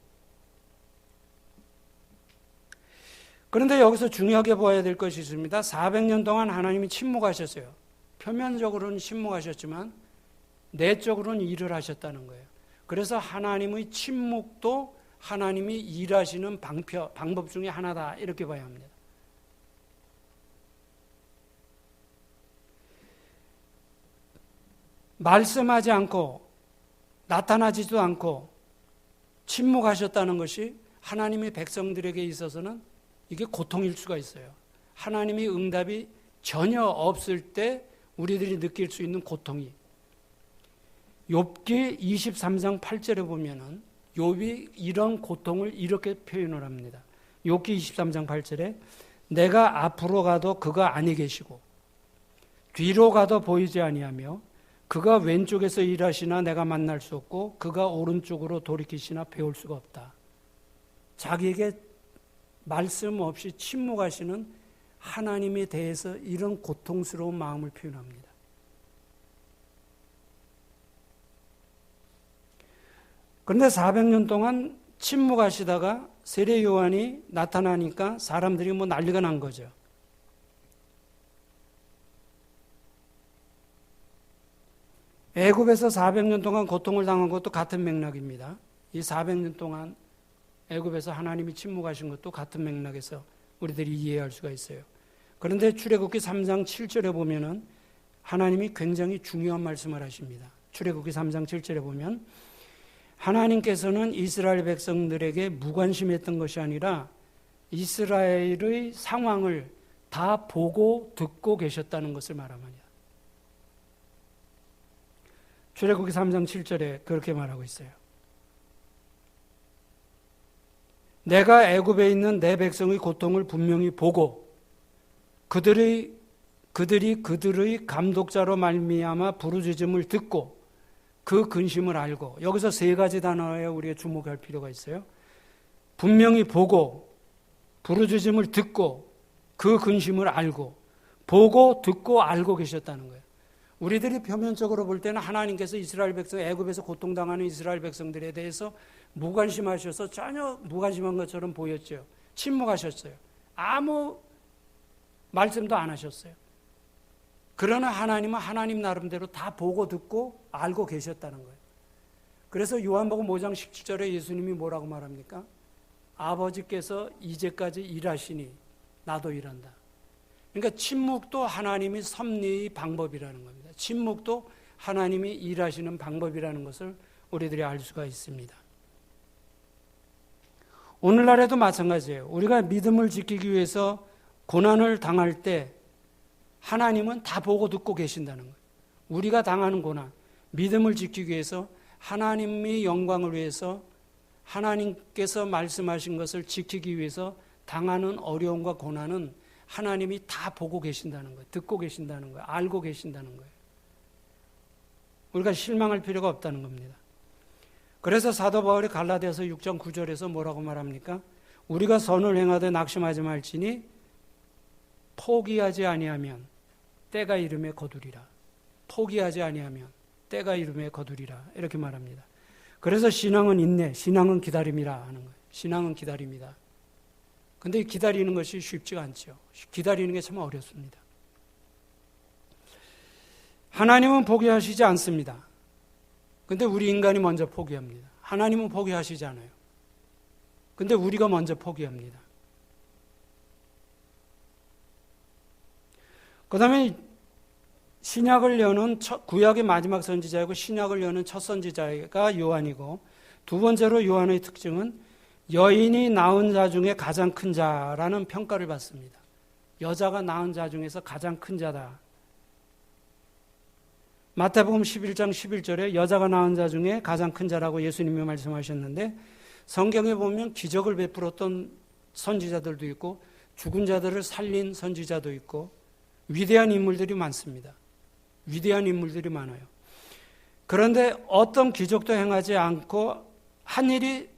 그런데 여기서 중요하게 보아야 될 것이 있습니다. 400년 동안 하나님이 침묵하셨어요. 표면적으로는 침묵하셨지만 내적으로는 일을 하셨다는 거예요. 그래서 하나님의 침묵도 하나님이 일하시는 방법 중에 하나다, 이렇게 봐야 합니다. 말씀하지 않고 나타나지도 않고 침묵하셨다는 것이 하나님의 백성들에게 있어서는 이게 고통일 수가 있어요. 하나님의 응답이 전혀 없을 때 우리들이 느낄 수 있는 고통이. 욥기 23장 8절에 보면은 욥이 이런 고통을 이렇게 표현을 합니다. 욥기 23장 8절에 내가 앞으로 가도 그가 아니 계시고 뒤로 가도 보이지 아니하며 그가 왼쪽에서 일하시나 내가 만날 수 없고 그가 오른쪽으로 돌이키시나 배울 수가 없다. 자기에게 말씀 없이 침묵하시는 하나님에 대해서 이런 고통스러운 마음을 표현합니다. 그런데 400년 동안 침묵하시다가 세례 요한이 나타나니까 사람들이 난리가 난 거죠. 애굽에서 400년 동안 고통을 당한 것도 같은 맥락입니다. 이 400년 동안 애굽에서 하나님이 침묵하신 것도 같은 맥락에서 우리들이 이해할 수가 있어요. 그런데 출애굽기 3장 7절에 보면은 하나님이 굉장히 중요한 말씀을 하십니다. 출애굽기 3장 7절에 보면 하나님께서는 이스라엘 백성들에게 무관심했던 것이 아니라 이스라엘의 상황을 다 보고 듣고 계셨다는 것을 말합니다. 출애굽기 3장 7절에 그렇게 말하고 있어요. 내가 애굽에 있는 내 백성의 고통을 분명히 보고 그들의 감독자로 말미암아 부르짖음을 듣고 그 근심을 알고. 여기서 세 가지 단어에 우리가 주목할 필요가 있어요. 분명히 보고, 부르짖음을 듣고, 그 근심을 알고, 보고 듣고 알고 계셨다는 거예요. 우리들이 표면적으로 볼 때는 하나님께서 이스라엘 백성, 애굽에서 고통당하는 이스라엘 백성들에 대해서 무관심하셔서 전혀 무관심한 것처럼 보였죠. 침묵하셨어요. 아무 말씀도 안 하셨어요. 그러나 하나님은 하나님 나름대로 다 보고 듣고 알고 계셨다는 거예요. 그래서 요한복음 5장 17절에 예수님이 뭐라고 말합니까? 아버지께서 이제까지 일하시니 나도 일한다. 그러니까 침묵도 하나님이 섭리의 방법이라는 겁니다. 침묵도 하나님이 일하시는 방법이라는 것을 우리들이 알 수가 있습니다. 오늘날에도 마찬가지예요. 우리가 믿음을 지키기 위해서 고난을 당할 때 하나님은 다 보고 듣고 계신다는 거예요. 우리가 당하는 고난, 믿음을 지키기 위해서 하나님의 영광을 위해서 하나님께서 말씀하신 것을 지키기 위해서 당하는 어려움과 고난은 하나님이 다 보고 계신다는 거예요. 듣고 계신다는 거예요. 알고 계신다는 거예요. 우리가 실망할 필요가 없다는 겁니다. 그래서 사도 바울이 갈라디아서 6장 9절에서 뭐라고 말합니까? 우리가 선을 행하되 낙심하지 말지니 포기하지 아니하면 때가 이름에 거두리라. 포기하지 아니하면 때가 이름에 거두리라. 이렇게 말합니다. 그래서 신앙은 인내, 신앙은 기다림이라 하는 거예요. 신앙은 기다림이다. 근데 기다리는 것이 쉽지가 않죠. 기다리는 게 참 어렵습니다. 하나님은 포기하시지 않습니다. 근데 우리 인간이 먼저 포기합니다. 하나님은 포기하시지 않아요. 근데 우리가 먼저 포기합니다. 그 다음에 신약을 여는 구약의 마지막 선지자이고 신약을 여는 첫 선지자가 요한이고, 두 번째로 요한의 특징은 여인이 낳은 자 중에 가장 큰 자라는 평가를 받습니다. 여자가 낳은 자 중에서 가장 큰 자다. 마태복음 11장 11절에 여자가 낳은 자 중에 가장 큰 자라고 예수님이 말씀하셨는데, 성경에 보면 기적을 베풀었던 선지자들도 있고 죽은 자들을 살린 선지자도 있고 위대한 인물들이 많습니다. 위대한 인물들이 많아요. 그런데 어떤 기적도 행하지 않고 한 일이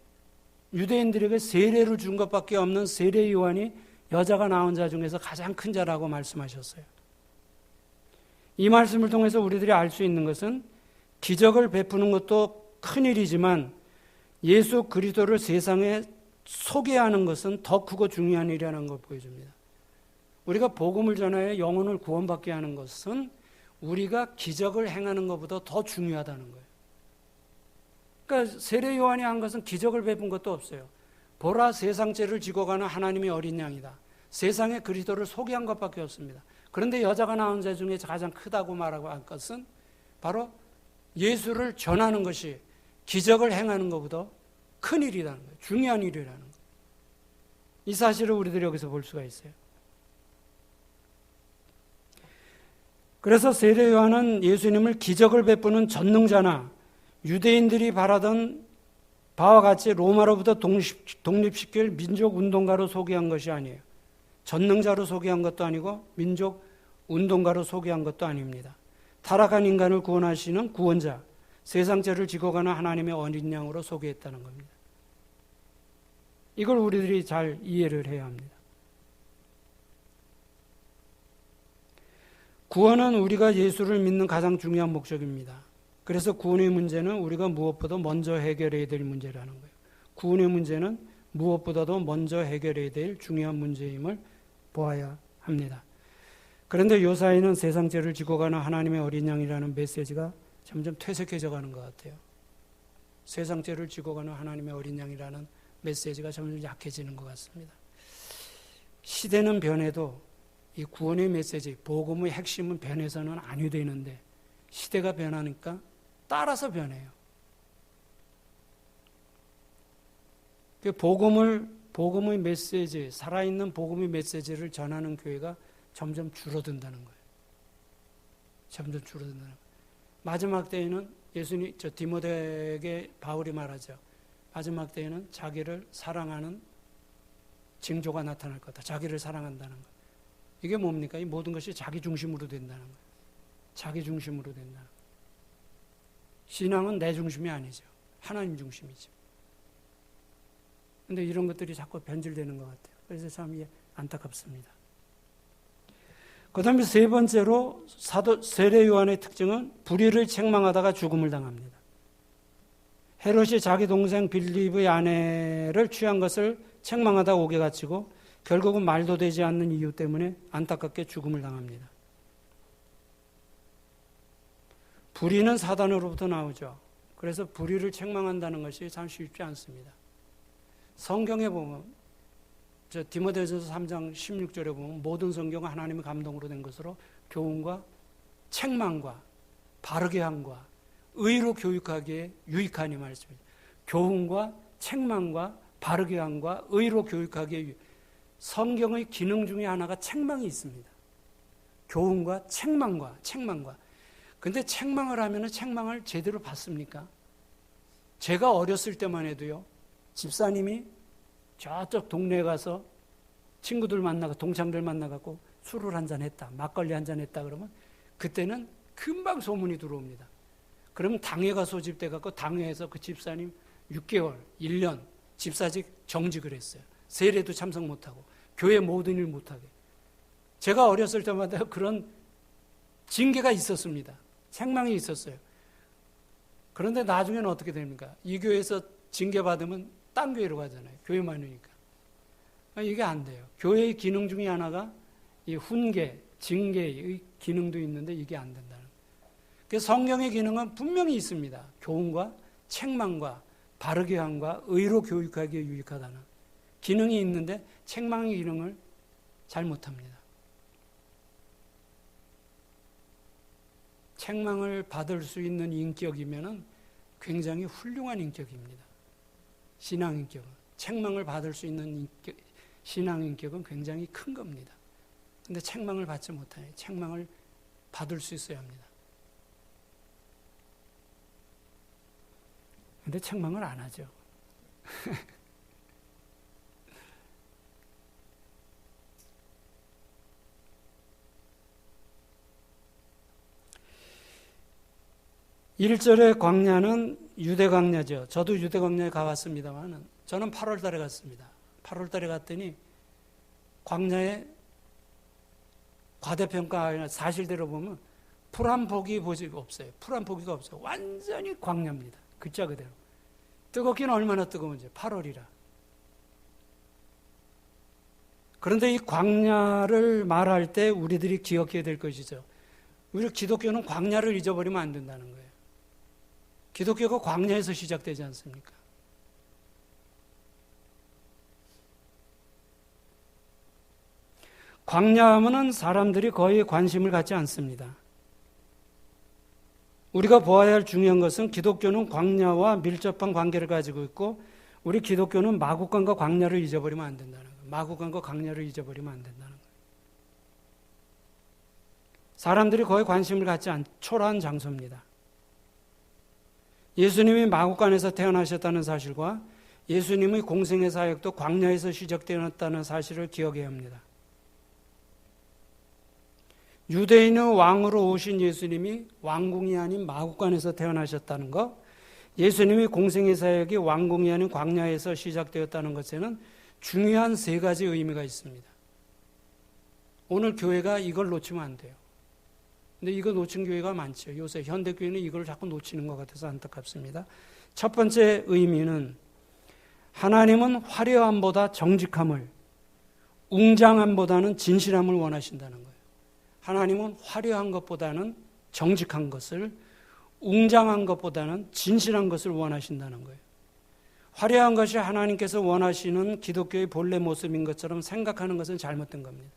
유대인들에게 세례를 준 것밖에 없는 세례 요한이 여자가 낳은 자 중에서 가장 큰 자라고 말씀하셨어요. 이 말씀을 통해서 우리들이 알 수 있는 것은 기적을 베푸는 것도 큰일이지만 예수 그리스도를 세상에 소개하는 것은 더 크고 중요한 일이라는 걸 보여줍니다. 우리가 복음을 전하여 영혼을 구원받게 하는 것은 우리가 기적을 행하는 것보다 더 중요하다는 거예요. 그러니까 세례 요한이 한 것은 기적을 베푼 것도 없어요. 보라, 세상 죄를 지고 가는 하나님의 어린 양이다. 세상에 그리스도를 소개한 것밖에 없습니다. 그런데 여자가 낳은 자 중에 가장 크다고 말하고 한 것은 바로 예수를 전하는 것이 기적을 행하는 것보다 큰 일이라는 거예요. 중요한 일이라는 거예요. 이 사실을 우리들이 여기서 볼 수가 있어요. 그래서 세례 요한은 예수님을 기적을 베푸는 전능자나 유대인들이 바라던 바와 같이 로마로부터 독립시킬 민족 운동가로 소개한 것이 아니에요. 전능자로 소개한 것도 아니고 민족 운동가로 소개한 것도 아닙니다. 타락한 인간을 구원하시는 구원자, 세상 죄를 지고 가는 하나님의 어린 양으로 소개했다는 겁니다. 이걸 우리들이 잘 이해를 해야 합니다. 구원은 우리가 예수를 믿는 가장 중요한 목적입니다. 그래서 구원의 문제는 우리가 무엇보다 먼저 해결해야 될 문제라는 거예요. 구원의 문제는 무엇보다도 먼저 해결해야 될 중요한 문제임을 보아야 합니다. 그런데 요사이는 세상 죄를 지고 가는 하나님의 어린 양이라는 메시지가 점점 퇴색해져 가는 것 같아요. 세상 죄를 지고 가는 하나님의 어린 양이라는 메시지가 점점 약해지는 것 같습니다. 시대는 변해도 이 구원의 메시지, 복음의 핵심은 변해서는 아니 되는데 시대가 변하니까 따라서 변해요. 복음의 메시지, 살아있는 복음의 메시지를 전하는 교회가 점점 줄어든다는 거예요. 점점 줄어든다는 거예요. 마지막 때에는 디모데에게 바울이 말하죠. 마지막 때에는 자기를 사랑하는 징조가 나타날 거다. 자기를 사랑한다는 거. 이게 뭡니까? 이 모든 것이 자기 중심으로 된다는 거예요. 자기 중심으로 된다는 거예요. 신앙은 내 중심이 아니죠. 하나님 중심이죠. 그런데 이런 것들이 자꾸 변질되는 것 같아요. 그래서 참 안타깝습니다. 그 다음에 세 번째로 세례 요한의 특징은 불의를 책망하다가 죽음을 당합니다. 헤롯이 자기 동생 빌립의 아내를 취한 것을 책망하다 옥에 갇히고 결국은 말도 되지 않는 이유 때문에 안타깝게 죽음을 당합니다. 불의는 사단으로부터 나오죠. 그래서 불의를 책망한다는 것이 참 쉽지 않습니다. 성경에 보면 디모데전서 3장 16절에 보면 모든 성경은 하나님의 감동으로 된 것으로 교훈과 책망과 바르게 함과 의로 교육하기에 유익하니 말씀입니다. 교훈과 책망과 바르게 함과 의로 교육하기에 성경의 기능 중에 하나가 책망이 있습니다. 교훈과 책망과. 근데 책망을 하면 책망을 제대로 받습니까? 제가 어렸을 때만 해도요, 집사님이 저쪽 동네에 가서 친구들 만나고 동창들 만나갖고 술을 한잔 했다, 막걸리 한잔 했다 그러면 그때는 금방 소문이 들어옵니다. 그러면 당회가 소집돼갖고 당회에서 그 집사님 6개월, 1년 집사직 정직을 했어요. 세례도 참석 못하고 교회 모든 일 못하게. 제가 어렸을 때마다 그런 징계가 있었습니다. 책망이 있었어요. 그런데 나중에는 어떻게 됩니까? 이 교회에서 징계받으면 딴 교회로 가잖아요. 교회 많으니까. 이게 안 돼요. 교회의 기능 중에 하나가 이 훈계, 징계의 기능도 있는데 이게 안 된다는 거예요. 그래서 성경의 기능은 분명히 있습니다. 교훈과 책망과 바르게 함과 의로 교육하기에 유익하다는 기능이 있는데 책망의 기능을 잘 못합니다. 책망을 받을 수 있는 인격이면 굉장히 훌륭한 인격입니다. 신앙인격은. 책망을 받을 수 있는 신앙인격은 굉장히 큰 겁니다. 그런데 책망을 받지 못하니 책망을 받을 수 있어야 합니다. 그런데 책망을 안 하죠. 일절의 광야는 유대 광야죠. 저도 유대 광야에 가봤습니다만 저는 8월 달에 갔습니다. 8월 달에 갔더니 광야에 과대평가 사실대로 보면 풀 한 포기 보지가 없어요. 풀 한 포기가 없어요. 완전히 광야입니다. 글자 그대로. 뜨겁기는 얼마나 뜨거운지 8월이라. 그런데 이 광야를 말할 때 우리들이 기억해야 될 것이죠. 우리 기독교는 광야를 잊어버리면 안 된다는 거예요. 기독교가 광야에서 시작되지 않습니까? 광야하면은 사람들이 거의 관심을 갖지 않습니다. 우리가 보아야 할 중요한 것은 기독교는 광야와 밀접한 관계를 가지고 있고 우리 기독교는 마국간과 광야를 잊어버리면 안 된다는 거예요. 마국간과 광야를 잊어버리면 안 된다는 거예요. 사람들이 거의 관심을 갖지 않는 초라한 장소입니다. 예수님이 마국간에서 태어나셨다는 사실과 예수님의 공생의 사역도 광야에서 시작되었다는 사실을 기억해야 합니다. 유대인의 왕으로 오신 예수님이 왕궁이 아닌 마국간에서 태어나셨다는 것, 예수님이 공생의 사역이 왕궁이 아닌 광야에서 시작되었다는 것에는 중요한 세 가지 의미가 있습니다. 오늘 교회가 이걸 놓치면 안 돼요. 근데 이거 놓친 교회가 많죠. 요새 현대교회는 이걸 자꾸 놓치는 것 같아서 안타깝습니다. 첫 번째 의미는 하나님은 화려함보다 정직함을, 웅장함보다는 진실함을 원하신다는 거예요. 하나님은 화려한 것보다는 정직한 것을, 웅장한 것보다는 진실한 것을 원하신다는 거예요. 화려한 것이 하나님께서 원하시는 기독교의 본래 모습인 것처럼 생각하는 것은 잘못된 겁니다.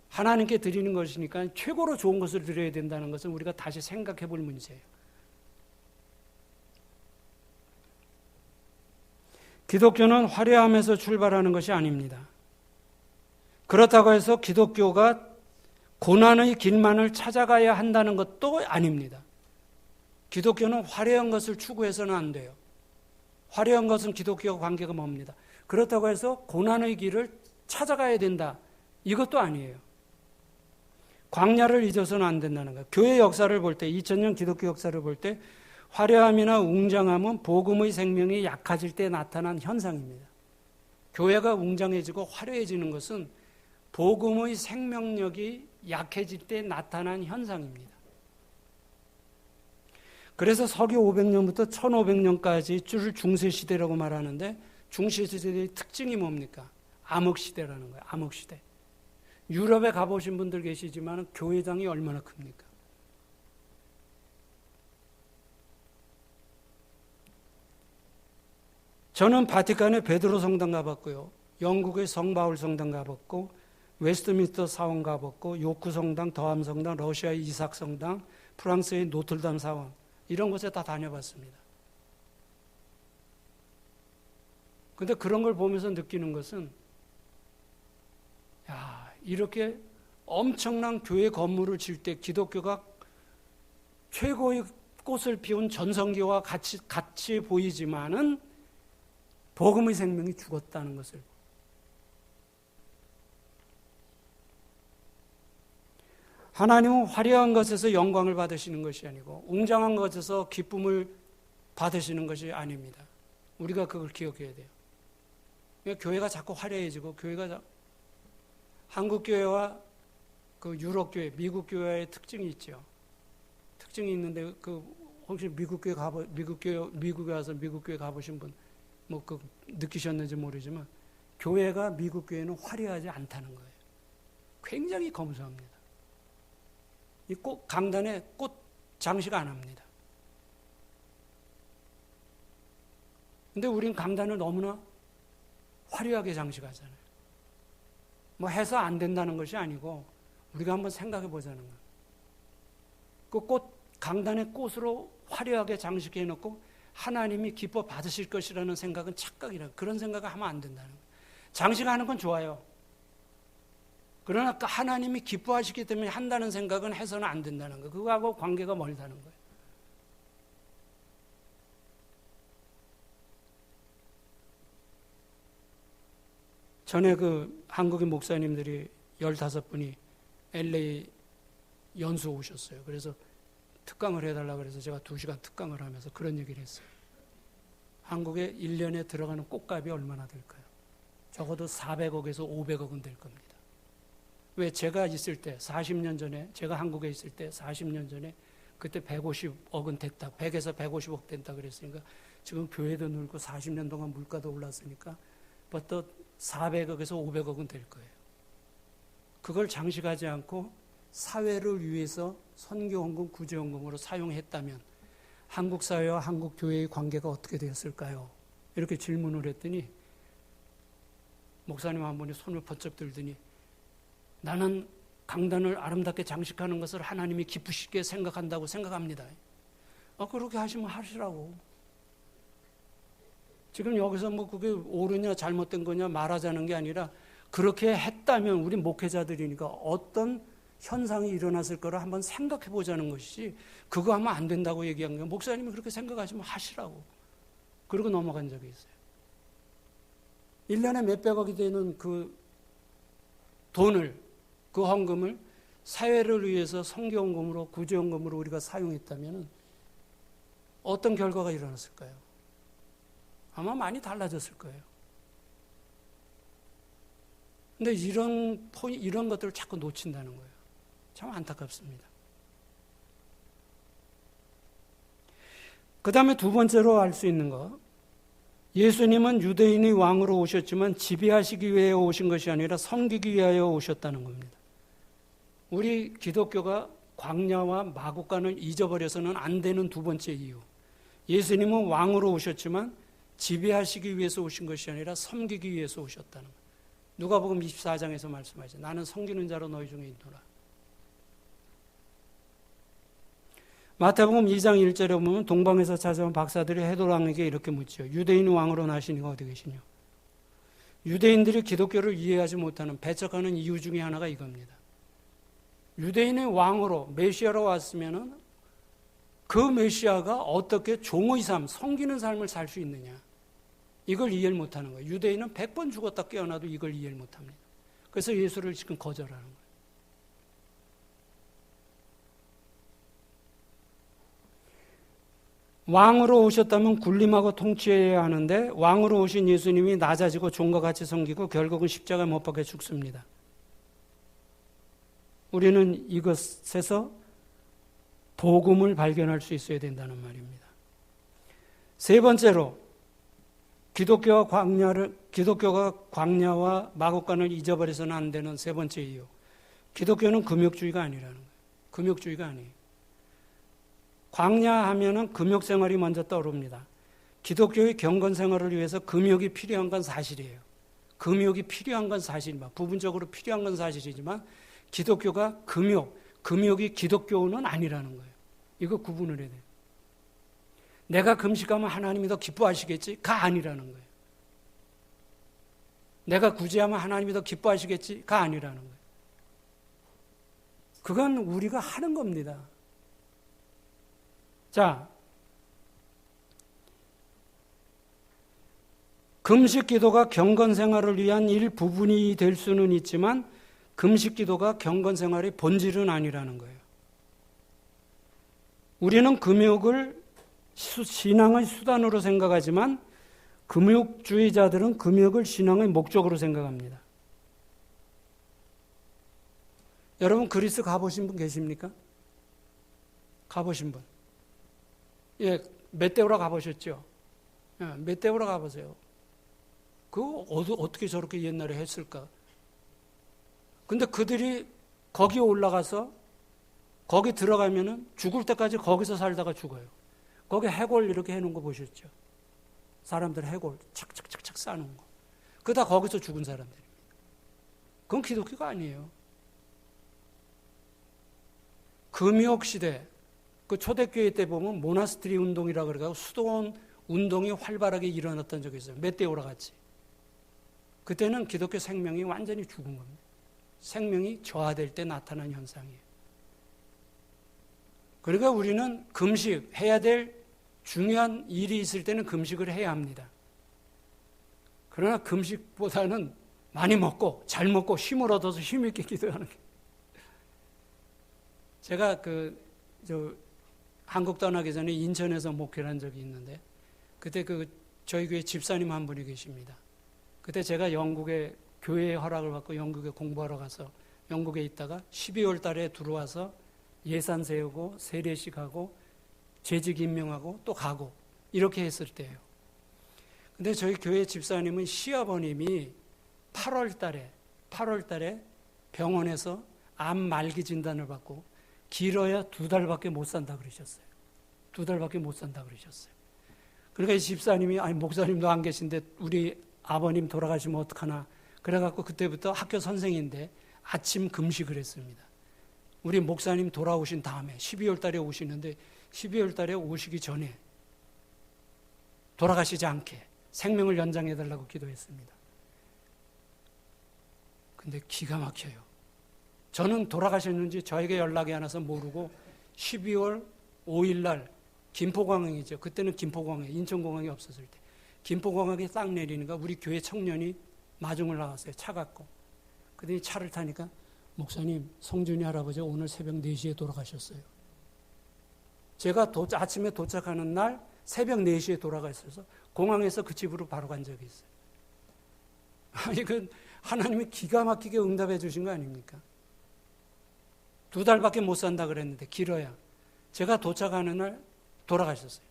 하나님께 드리는 것이니까 최고로 좋은 것을 드려야 된다는 것은 우리가 다시 생각해 볼 문제예요. 기독교는 화려함에서 출발하는 것이 아닙니다. 그렇다고 해서 기독교가 고난의 길만을 찾아가야 한다는 것도 아닙니다. 기독교는 화려한 것을 추구해서는 안 돼요. 화려한 것은 기독교와 관계가 멉니다. 그렇다고 해서 고난의 길을 찾아가야 된다. 이것도 아니에요. 광야를 잊어서는 안 된다는 거예요. 교회 역사를 볼 때, 2000년 기독교 역사를 볼 때 화려함이나 웅장함은 복음의 생명이 약해질 때 나타난 현상입니다. 교회가 웅장해지고 화려해지는 것은 복음의 생명력이 약해질 때 나타난 현상입니다. 그래서 서기 500년부터 1500년까지 줄 중세시대라고 말하는데 중세시대의 특징이 뭡니까? 암흑시대라는 거예요. 암흑시대. 유럽에 가보신 분들 계시지만 교회당이 얼마나 큽니까? 저는 바티칸의 베드로 성당 가봤고요. 영국의 성바울 성당 가봤고 웨스트민스터 사원 가봤고 요크 성당, 더함 성당, 러시아의 이삭 성당, 프랑스의 노틀담 사원 이런 곳에 다 다녀봤습니다. 그런데 그런 걸 보면서 느끼는 것은 이렇게 엄청난 교회 건물을 질 때 기독교가 최고의 꽃을 피운 전성기와 같이 보이지만은 복음의 생명이 죽었다는 것을. 하나님은 화려한 것에서 영광을 받으시는 것이 아니고 웅장한 것에서 기쁨을 받으시는 것이 아닙니다. 우리가 그걸 기억해야 돼요. 교회가 자꾸 화려해지고 한국 교회와 그 유럽 교회, 미국 교회의 특징이 있죠. 특징이 있는데 혹시 미국에 와서 미국 교회 가보신 분 느끼셨는지 모르지만 교회가 미국 교회는 화려하지 않다는 거예요. 굉장히 검소합니다. 이 강단에 꽃 장식 안 합니다. 근데 우린 강단을 너무나 화려하게 장식하잖아요. 해서 안 된다는 것이 아니고 우리가 한번 생각해 보자는 거예요. 그 강단의 꽃으로 화려하게 장식해 놓고 하나님이 기뻐 받으실 것이라는 생각은 착각이라 그런 생각을 하면 안 된다는 거예요. 장식하는 건 좋아요. 그러나 하나님이 기뻐하시기 때문에 한다는 생각은 해서는 안 된다는 거예요. 그거하고 관계가 멀다는 거예요. 전에 한국의 목사님들이 15분이 LA 연수 오셨어요. 그래서 특강을 해달라고 그래서 제가 2시간 특강을 하면서 그런 얘기를 했어요. 한국에 1년에 들어가는 꽃값이 얼마나 될까요? 적어도 400억에서 500억은 될 겁니다. 왜 제가 있을 때 40년 전에 제가 한국에 있을 때 40년 전에 그때 150억은 됐다. 100에서 150억 된다 그랬으니까 지금 교회도 늘고 40년 동안 물가도 올랐으니까 또 400억에서 500억은 될 거예요. 그걸 장식하지 않고 사회를 위해서 선교헌금, 구제헌금으로 사용했다면 한국 사회와 한국 교회의 관계가 어떻게 되었을까요? 이렇게 질문을 했더니 목사님 한 분이 손을 번쩍 들더니 나는 강단을 아름답게 장식하는 것을 하나님이 기쁘시게 생각한다고 생각합니다. 그렇게 하시면 하시라고. 지금 여기서 뭐 그게 옳으냐 잘못된 거냐 말하자는 게 아니라 그렇게 했다면 우리 목회자들이니까 어떤 현상이 일어났을 거를 한번 생각해 보자는 것이지 그거 하면 안 된다고 얘기한 거예요. 목사님이 그렇게 생각하시면 하시라고. 그러고 넘어간 적이 있어요. 1년에 몇백억이 되는 그 돈을, 그 헌금을 사회를 위해서 선교헌금으로, 구제헌금으로 우리가 사용했다면 어떤 결과가 일어났을까요? 아마 많이 달라졌을 거예요. 근데 이런 것들을 자꾸 놓친다는 거예요. 참 안타깝습니다. 그 다음에 두 번째로 알 수 있는 것. 예수님은 유대인의 왕으로 오셨지만 지배하시기 위해 오신 것이 아니라 섬기기 위하여 오셨다는 겁니다. 우리 기독교가 광야와 마국간을 잊어버려서는 안 되는 두 번째 이유. 예수님은 왕으로 오셨지만 지배하시기 위해서 오신 것이 아니라 섬기기 위해서 오셨다는 거예요. 누가복음 24장에서 말씀하죠. 나는 섬기는 자로 너희 중에 있노라. 마태복음 2장 1절에 보면 동방에서 찾아온 박사들이 헤롯 왕에게 이렇게 묻죠. 유대인 왕으로 나시니가 어디 계시냐? 유대인들이 기독교를 이해하지 못하는 배척하는 이유 중에 하나가 이겁니다. 유대인의 왕으로 메시아로 왔으면 그 메시아가 어떻게 종의 삶, 섬기는 삶을 살 수 있느냐. 이걸 이해를 못하는 거예요. 유대인은 100번 죽었다 깨어나도 이걸 이해를 못합니다. 그래서 예수를 지금 거절하는 거예요. 왕으로 오셨다면 군림하고 통치해야 하는데 왕으로 오신 예수님이 낮아지고 종과 같이 섬기고 결국은 십자가에 못 박혀 죽습니다. 우리는 이것에서 복음을 발견할 수 있어야 된다는 말입니다. 세 번째로 기독교가 광야와 마국간을 잊어버려서는 안 되는 세 번째 이유. 기독교는 금욕주의가 아니라는 거예요. 금욕주의가 아니에요. 광야하면은 금욕 생활이 먼저 떠오릅니다. 기독교의 경건 생활을 위해서 금욕이 필요한 건 사실이에요. 금욕이 필요한 건 사실입니다. 부분적으로 필요한 건 사실이지만 기독교가 금욕이 기독교는 아니라는 거예요. 이거 구분을 해야 돼요. 내가 금식하면 하나님이 더 기뻐하시겠지? 가 아니라는 거예요. 내가 구제하면 하나님이 더 기뻐하시겠지? 가 아니라는 거예요. 그건 우리가 하는 겁니다. 자, 금식 기도가 경건 생활을 위한 일부분이 될 수는 있지만 금식 기도가 경건 생활의 본질은 아니라는 거예요. 우리는 금욕을 신앙의 수단으로 생각하지만 금욕주의자들은 금욕을 신앙의 목적으로 생각합니다. 여러분 그리스 가보신 분 계십니까? 가보신 분? 예, 멧데오라 가보셨죠? 예, 멧데오라 가보세요. 그거 어떻게 저렇게 옛날에 했을까? 근데 그들이 거기에 올라가서 거기 들어가면은 죽을 때까지 거기서 살다가 죽어요. 거기 해골 이렇게 해놓은 거 보셨죠? 사람들 해골 착착착착 쌓아놓은 거. 그거 다 거기서 죽은 사람들입니다. 그건 기독교가 아니에요. 금욕시대, 그 초대교회 때 보면 모나스트리 운동이라고 그래가지고 수도원 운동이 활발하게 일어났던 적이 있어요. 멧데오라 같이. 그때는 기독교 생명이 완전히 죽은 겁니다. 생명이 저하될 때 나타난 현상이에요. 그러니까 우리는 금식해야 될 중요한 일이 있을 때는 금식을 해야 합니다. 그러나 금식보다는 많이 먹고 잘 먹고 힘을 얻어서 힘 있게 기도하는 게. 제가 한국 떠나기 전에 인천에서 목회를 한 적이 있는데 그때 저희 교회 집사님 한 분이 계십니다. 그때 제가 영국에 교회의 허락을 받고 영국에 공부하러 가서 영국에 있다가 12월 달에 들어와서 예산 세우고 세례식 하고 재직 임명하고 또 가고 이렇게 했을 때예요. 근데 저희 교회 집사님은 시아버님이 8월 달에 병원에서 암 말기 진단을 받고 길어야 2달밖에 못 산다 그러셨어요. 2달밖에 못 산다 그러셨어요. 그러니까 이 집사님이 아니 목사님도 안 계신데 우리 아버님 돌아가시면 어떡하나 그래갖고 그때부터 학교 선생인데 아침 금식을 했습니다. 우리 목사님 돌아오신 다음에 12월 달에 오시는데 12월 달에 오시기 전에 돌아가시지 않게 생명을 연장해달라고 기도했습니다. 근데 기가 막혀요. 저는 돌아가셨는지 저에게 연락이 안 와서 모르고 12월 5일 날 김포공항이죠. 그때는 김포공항에 인천공항이 없었을 때 김포공항에 딱 내리니까 우리 교회 청년이 마중을 나갔어요. 차 갖고. 그랬더니 차를 타니까 목사님 성준이 할아버지 오늘 새벽 4시에 돌아가셨어요. 제가 아침에 도착하는 날 새벽 4시에 돌아가셔서 공항에서 그 집으로 바로 간 적이 있어요. 아니 그 하나님이 기가 막히게 응답해 주신 거 아닙니까? 2달밖에 못 산다 그랬는데 길어야 제가 도착하는 날 돌아가셨어요.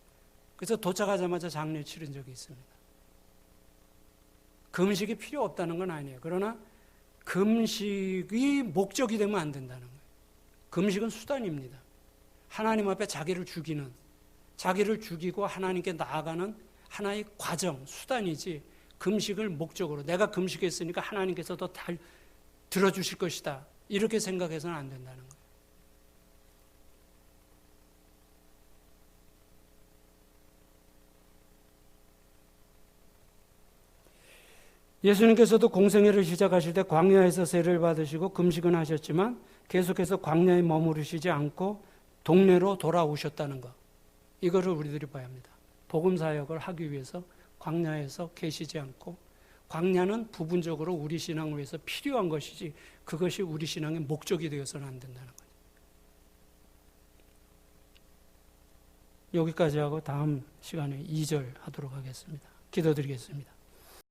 그래서 도착하자마자 장례 치른 적이 있습니다. 금식이 필요 없다는 건 아니에요. 그러나 금식이 목적이 되면 안 된다는 거예요. 금식은 수단입니다. 하나님 앞에 자기를 죽이고 하나님께 나아가는 하나의 과정, 수단이지 금식을 목적으로 내가 금식했으니까 하나님께서 더 들어주실 것이다. 이렇게 생각해서는 안 된다는 거예요. 예수님께서도 공생애를 시작하실 때 광야에서 세례를 받으시고 금식은 하셨지만 계속해서 광야에 머무르시지 않고 동네로 돌아오셨다는 것. 이거를 우리들이 봐야 합니다. 복음 사역을 하기 위해서 광야에서 계시지 않고 광야는 부분적으로 우리 신앙을 위해서 필요한 것이지 그것이 우리 신앙의 목적이 되어서는 안 된다는 거죠. 여기까지 하고 다음 시간에 2절 하도록 하겠습니다. 기도드리겠습니다.